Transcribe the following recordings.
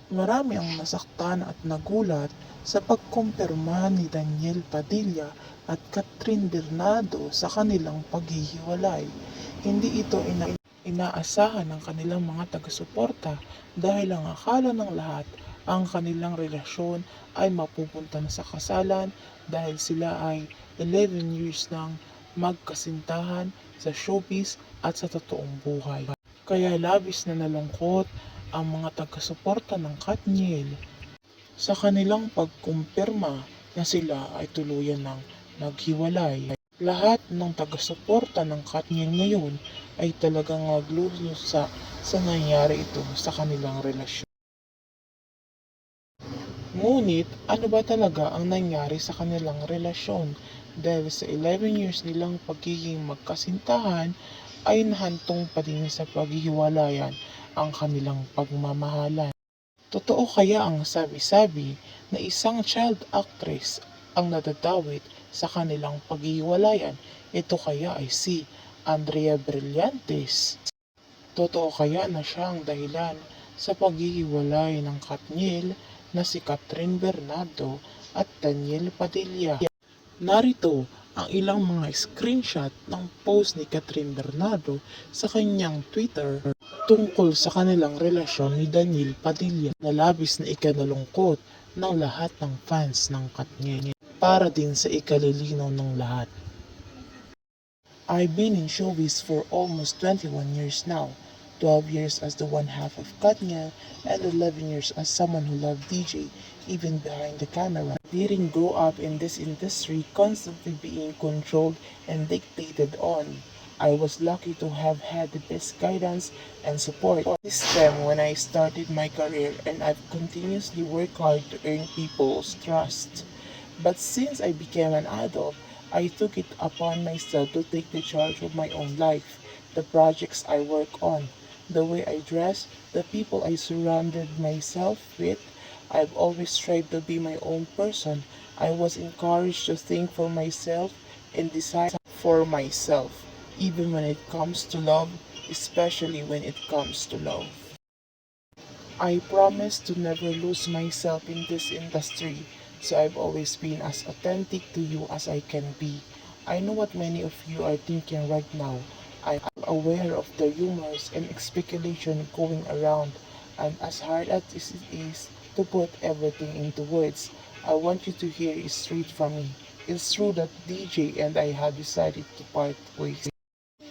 Marami ang nasaktan at nagulat sa pagkumpirma ni Daniel Padilla at Catherine Bernardo sa kanilang paghihiwalay. Hindi ito inaasahan ng kanilang mga taga-suporta dahil ang akala ng lahat ang kanilang relasyon ay mapupunta na sa kasalan dahil sila ay 11 years nang magkasintahan sa showbiz at sa totoong buhay. Kaya labis na nalungkot ang mga taga-suporta ng Katniel sa kanilang pagkumpirma na sila ay tuluyan ng naghiwalay. Lahat ng taga-suporta ng Katniel ngayon ay talagang naglulus sa nangyari ito sa kanilang relasyon. Ngunit ano ba talaga ang nangyari sa kanilang relasyon dahil sa 11 years nilang pagiging magkasintahan ay nahantong pa din sa paghihiwalayan ang kanilang pagmamahalan. Totoo kaya ang sabi-sabi na isang child actress ang nadadawit sa kanilang paghihiwalayan? Ito kaya ay si Andrea Brillantes. Totoo kaya na siya ang dahilan sa paghihiwalay ng Katniel na si Catherine Bernardo at Daniel Padilla? Narito ang ilang mga screenshot ng post ni Catherine Bernardo sa kanyang Twitter tungkol sa kanilang relasyon ni Daniel Padilla na labis na ikinalungkot ng lahat ng fans ng Katniel para din sa ikalilinaw ng lahat. I've been in showbiz for almost 21 years now, 12 years as the one half of Katniel and 11 years as someone who loved DJ even behind the camera. I didn't grow up in this industry constantly being controlled and dictated on. I was lucky to have had the best guidance and support system when I started my career, and I've continuously worked hard to earn people's trust. But since I became an adult, I took it upon myself to take the charge of my own life, the projects I work on, the way I dress, the people I surrounded myself with. I've always tried to be my own person. I was encouraged to think for myself and decide for myself, even when it comes to love, especially when it comes to love. I promise to never lose myself in this industry, so I've always been as authentic to you as I can be. I know what many of you are thinking right now. I'm aware of the rumors and speculation going around, and as hard as it is to put everything into words, I want you to hear it straight from me. It's true that DJ and I have decided to part ways.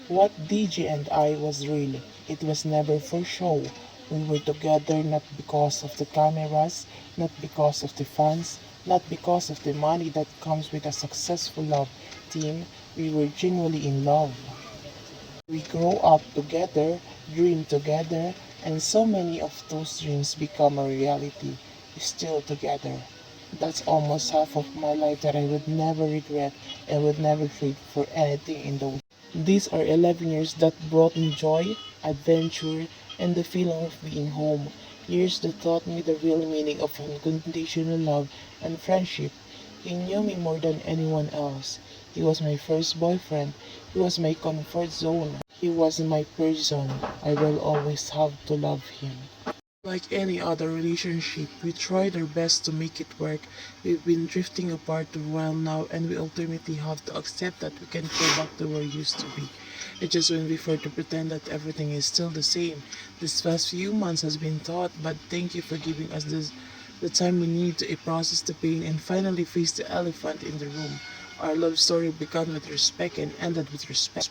What DJ and I was real. It was never for show. We were together not because of the cameras, not because of the fans, not because of the money that comes with a successful love team. We were genuinely in love. We grow up together, dream together, and so many of those dreams become a reality. Still together. That's almost half of my life that I would never regret and would never trade for anything in the world. These are 11 years that brought me joy, adventure, and the feeling of being home. Years that taught me the real meaning of unconditional love and friendship. He knew me more than anyone else. He was my first boyfriend. He was my comfort zone. He was my person. I will always have to love him. Like any other relationship, we tried our best to make it work. We've been drifting apart a while now, and we ultimately have to accept that we can't go back to where we used to be. It just went before to pretend that everything is still the same. This past few months has been tough, but thank you for giving us the time we need to process the pain and finally face the elephant in the room. Our love story began with respect and ended with respect.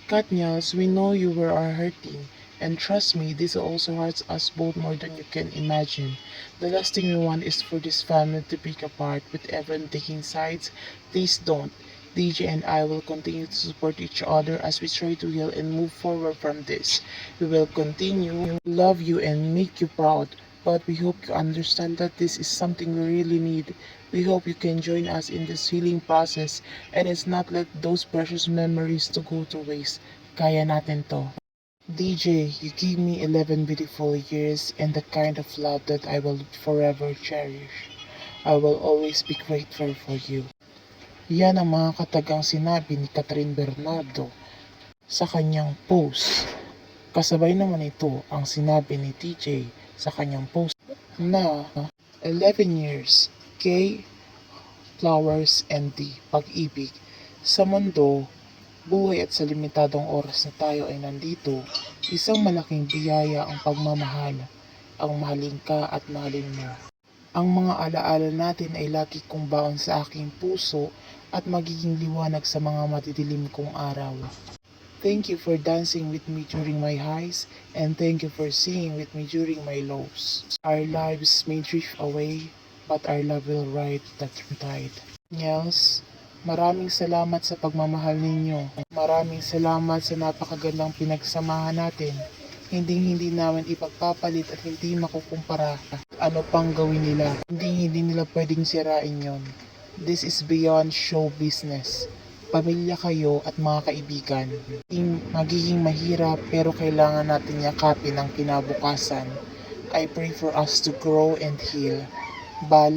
Katniels, we know you were are hurting, and trust me, this also hurts us both more than you can imagine. The last thing we want is for this family to break apart with everyone taking sides. Please don't. DJ and I will continue to support each other as we try to heal and move forward from this. We will continue to love you and make you proud, but we hope you understand that this is something we really need. We hope you can join us in this healing process and it's not let those precious memories to go to waste. Kaya natin to. DJ, you give me 11 beautiful years and the kind of love that I will forever cherish. I will always be grateful for you. Yan ang mga katagang sinabi ni Catherine Bernardo sa kanyang post. Kasabay naman ito ang sinabi ni TJ sa kanyang post. na 11 years, K, Flowers and D, pag-ibig. Sa mundo, buhay at sa limitadong oras na tayo ay nandito, isang malaking biyaya ang pagmamahal, ang mahalin ka at mahalin mo. Ang mga alaala natin ay lagi kong baon sa aking puso at magiging liwanag sa mga madidilim kong araw. Thank you for dancing with me during my highs, and thank you for singing with me during my lows. Our lives may drift away, but our love will ride the tide. Nels, maraming salamat sa pagmamahal ninyo. Maraming salamat sa napakagandang pinagsamahan natin. Hindi namin ipagpapalit at hindi makukumpara. Ano pang gawin nila? Hindi nila pwedeng sirain yon. This is beyond show business. Pamilya kayo at mga kaibigan. Magiging mahirap pero kailangan natin yakapin ang kinabukasan. I pray for us to grow and heal. Bal,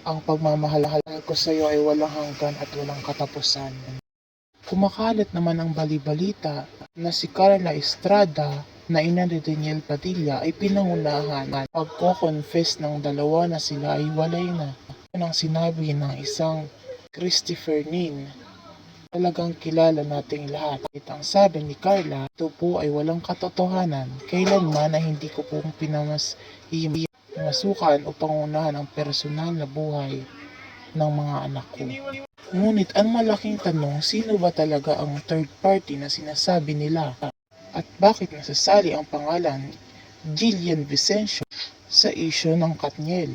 ang pagmamahal ko sa iyo ay walang hanggan at walang katapusan. Kumakalat naman ang balibalita na si Carla Estrada na ina ni Daniel Padilla ay pinangunahan pagko-confess ng dalawa na sila ay walay na. Yan ang sinabi ng isang Christopher Nin. Talagang kilala nating lahat. Ang sabi ni Carla, ito po ay walang katotohanan. Kailanman ay hindi ko pong pinamasukan o pangunahan ang personal na buhay ng mga anak ko. Ngunit ang malaking tanong, sino ba talaga ang third party na sinasabi nila? At bakit nasasali ang pangalan Jillian Vicencio sa isyu ng Katniel?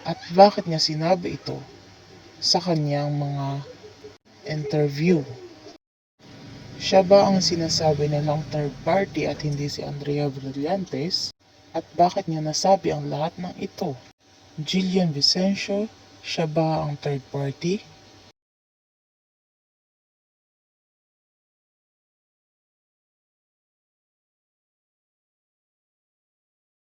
At bakit niya sinabi ito sa kanyang mga interview? Siya ba ang sinasabi nilang third party at hindi si Andrea Brillantes? At bakit niya nasabi ang lahat ng ito? Jillian Vicencio, siya ba ang third party?